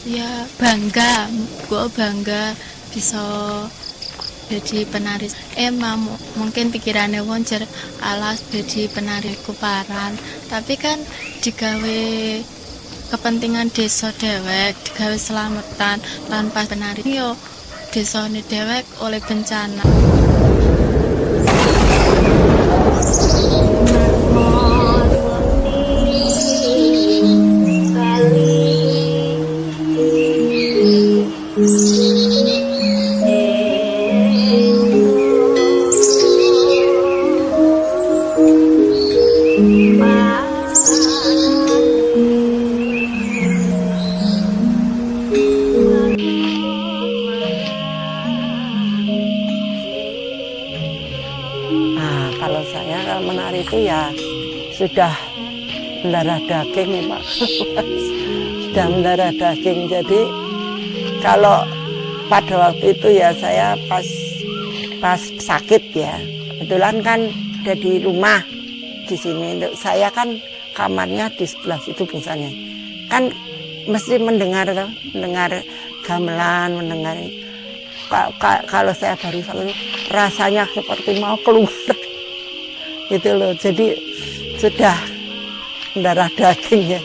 Ya bangga, gue bangga bisa jadi penari. Emang mungkin pikirannya woncer alas jadi penari kuparan, tapi kan digawe kepentingan desa dewek, digawe selamatan lan pas penari yo desane dewek oleh bencana. Nah, kalau saya kalau menari itu ya sudah mendarah daging nih Pak. Sudah mendarah daging. Jadi kalau pada waktu itu ya saya pas sakit ya. Kebetulan kan ada di rumah di sini. Saya kan kamarnya di sebelah situ biasanya. Kan mesti mendengar gamelan, mendengar. Kalau saya baru sakit rasanya seperti mau keluar gitu loh, jadi sudah mendarah daging ya.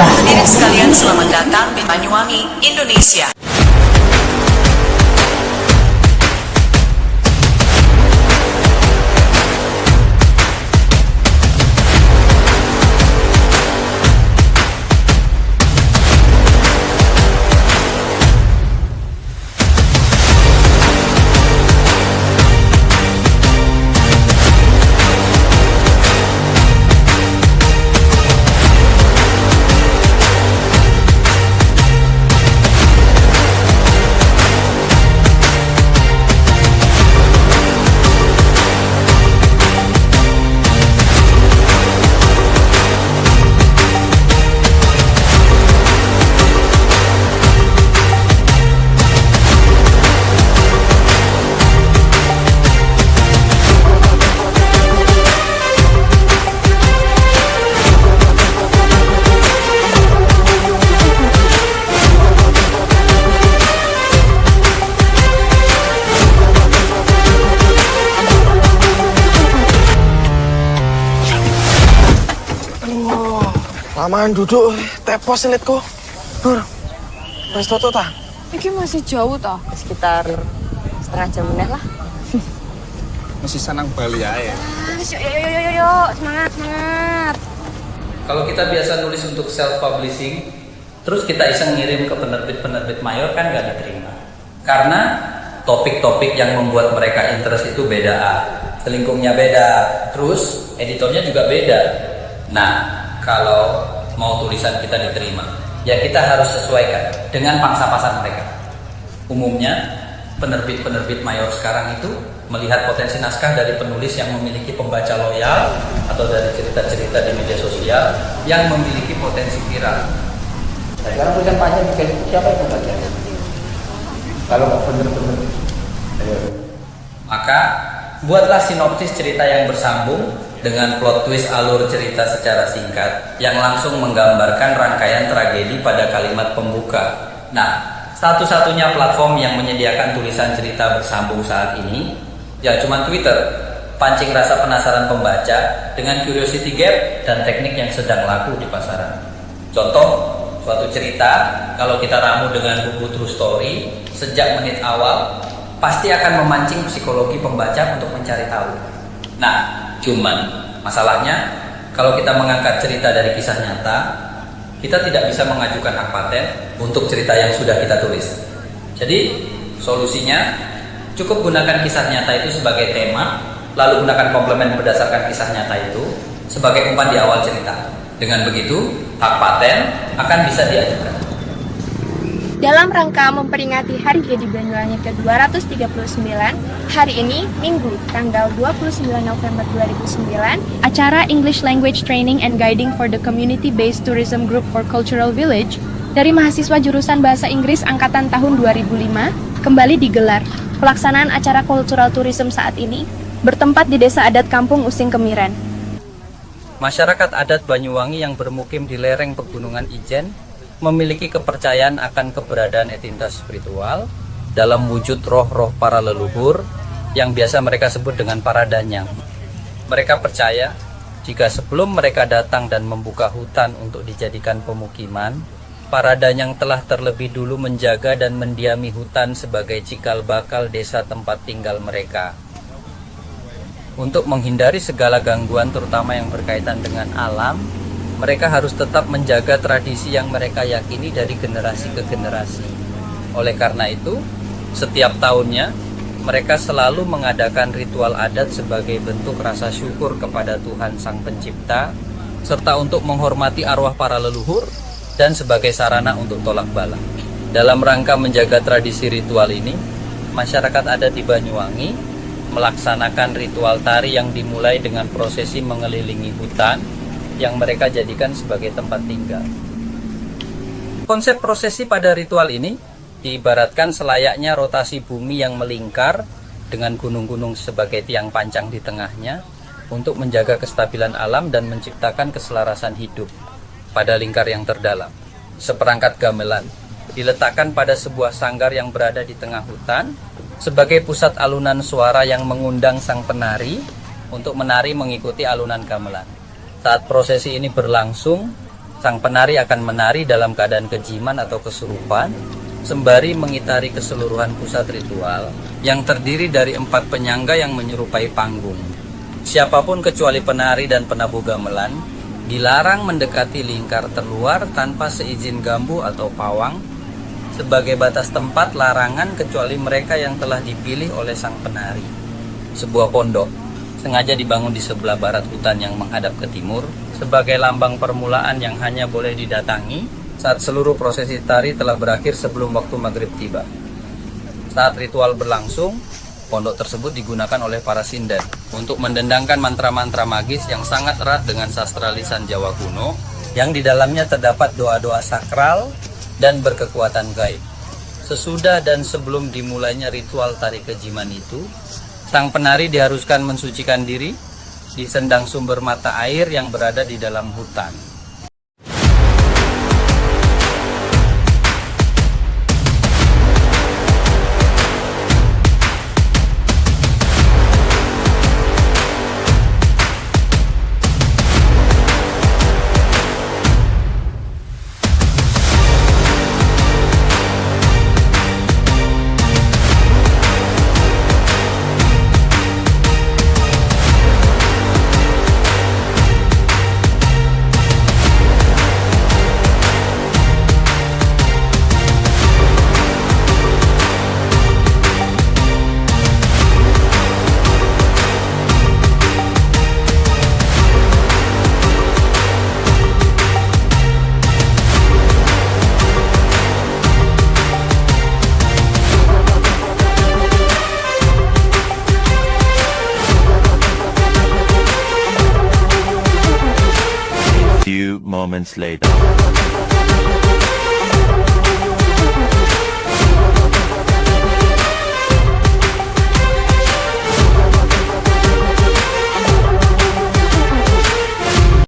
Hadirin sekalian, selamat datang di Banyuwangi, Indonesia. Lamaan duduk, tepos litku. Nur, wis toto ta? Iki masih jauh toh? Sekitar setengah jam menit lah. Masih senang Bali aja. Yuk, semangat. Kalau kita biasa nulis untuk self publishing, terus kita iseng ngirim ke penerbit-penerbit mayor kan nggak diterima. Karena topik-topik yang membuat mereka interest itu beda, selingkungnya beda, terus editornya juga beda. Nah, kalau mau tulisan kita diterima, ya kita harus sesuaikan dengan pangsa pasar mereka. Umumnya penerbit-penerbit mayor sekarang itu melihat potensi naskah dari penulis yang memiliki pembaca loyal atau dari cerita-cerita di media sosial yang memiliki potensi viral. Nah, sekarang tulisan panjang di Facebook siapa yang membaca? Kalau nggak bener-bener, maka buatlah sinopsis cerita yang bersambung dengan plot twist alur cerita secara singkat yang langsung menggambarkan rangkaian tragedi pada kalimat pembuka. Nah, satu-satunya platform yang menyediakan tulisan cerita bersambung saat ini ya cuma Twitter, pancing rasa penasaran pembaca dengan curiosity gap dan teknik yang sedang laku di pasaran. Contoh, suatu cerita kalau kita ramu dengan buku true story sejak menit awal pasti akan memancing psikologi pembaca untuk mencari tahu. Nah, cuman masalahnya kalau kita mengangkat cerita dari kisah nyata, kita tidak bisa mengajukan hak paten untuk cerita yang sudah kita tulis. Jadi solusinya cukup gunakan kisah nyata itu sebagai tema, lalu gunakan komplemen berdasarkan kisah nyata itu sebagai umpan di awal cerita. Dengan begitu, hak paten akan bisa diajukan. Dalam rangka memperingati Hari Jadi Banyuwangi ke-239, hari ini, Minggu, tanggal 29 November 2009, acara English Language Training and Guiding for the Community-Based Tourism Group for Cultural Village dari mahasiswa jurusan Bahasa Inggris Angkatan tahun 2005 kembali digelar. Pelaksanaan acara Cultural Tourism saat ini bertempat di Desa Adat Kampung Using Kemiren. Masyarakat adat Banyuwangi yang bermukim di lereng Pegunungan Ijen memiliki kepercayaan akan keberadaan entitas spiritual dalam wujud roh-roh para leluhur yang biasa mereka sebut dengan para danyang. Mereka percaya jika sebelum mereka datang dan membuka hutan untuk dijadikan pemukiman, para danyang telah terlebih dulu menjaga dan mendiami hutan sebagai cikal bakal desa tempat tinggal mereka. Untuk menghindari segala gangguan terutama yang berkaitan dengan alam, mereka harus tetap menjaga tradisi yang mereka yakini dari generasi ke generasi. Oleh karena itu, setiap tahunnya, mereka selalu mengadakan ritual adat sebagai bentuk rasa syukur kepada Tuhan Sang Pencipta, serta untuk menghormati arwah para leluhur, dan sebagai sarana untuk tolak bala. Dalam rangka menjaga tradisi ritual ini, masyarakat adat di Banyuwangi melaksanakan ritual tari yang dimulai dengan prosesi mengelilingi hutan, yang mereka jadikan sebagai tempat tinggal. Konsep prosesi pada ritual ini diibaratkan selayaknya rotasi bumi yang melingkar dengan gunung-gunung sebagai tiang pancang di tengahnya untuk menjaga kestabilan alam dan menciptakan keselarasan hidup pada lingkar yang terdalam. Seperangkat gamelan diletakkan pada sebuah sanggar yang berada di tengah hutan sebagai pusat alunan suara yang mengundang sang penari untuk menari mengikuti alunan gamelan. Saat prosesi ini berlangsung, sang penari akan menari dalam keadaan kejiman atau kesurupan, sembari mengitari keseluruhan pusat ritual yang terdiri dari 4 penyangga yang menyerupai panggung. Siapapun kecuali penari dan penabuh gamelan dilarang mendekati lingkar terluar tanpa seizin gambu atau pawang, sebagai batas tempat larangan kecuali mereka yang telah dipilih oleh sang penari. Sebuah pondok sengaja dibangun di sebelah barat hutan yang menghadap ke timur sebagai lambang permulaan yang hanya boleh didatangi saat seluruh prosesi tari telah berakhir sebelum waktu maghrib tiba. Saat ritual berlangsung, pondok tersebut digunakan oleh para sinden untuk mendendangkan mantra-mantra magis yang sangat erat dengan sastra lisan Jawa kuno yang di dalamnya terdapat doa-doa sakral dan berkekuatan gaib. Sesudah dan sebelum dimulainya ritual tari kejiman itu, sang penari diharuskan mensucikan diri di sendang sumber mata air yang berada di dalam hutan. Moments later.